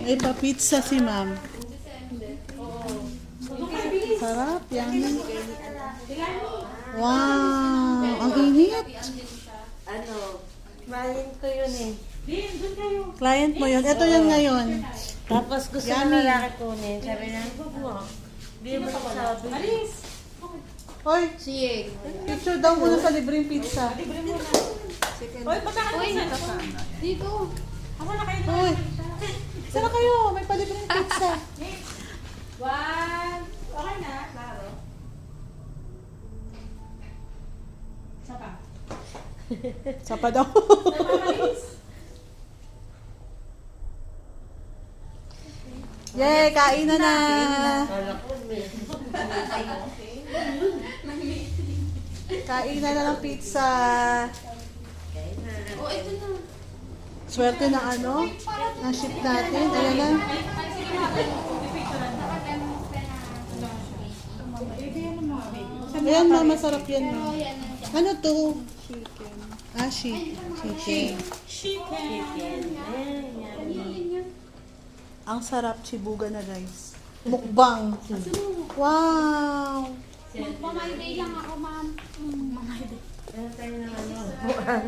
May pa-pizza si ma'am. Sarap, yummy. Wow, ang init. Client ko yun eh. Client mo yun. Ito yun ngayon. Tapos gusto ng Yummy. lalaki kunin. Sabi na, huwag mo. Hindi mo sabi. Alis! Hoy, Sige. picture daw muna sa libreng pizza. Dito. Hoy, sana kayo. May palibreng pizza. One. Okay na, klaro. Sapa. Sapa daw. Yay, kain na na. Kain na ng pizza. Oh, ito na. Swerte na ano? Ang ship natin. Ayan na. Ayan ma, masarap yan ma. Ano to? Chicken. Ah, chicken. Ang sarap chibuga na guys. Mukbang. Wow. Pamay lang ako, ma'am. Ano tayo naman yun?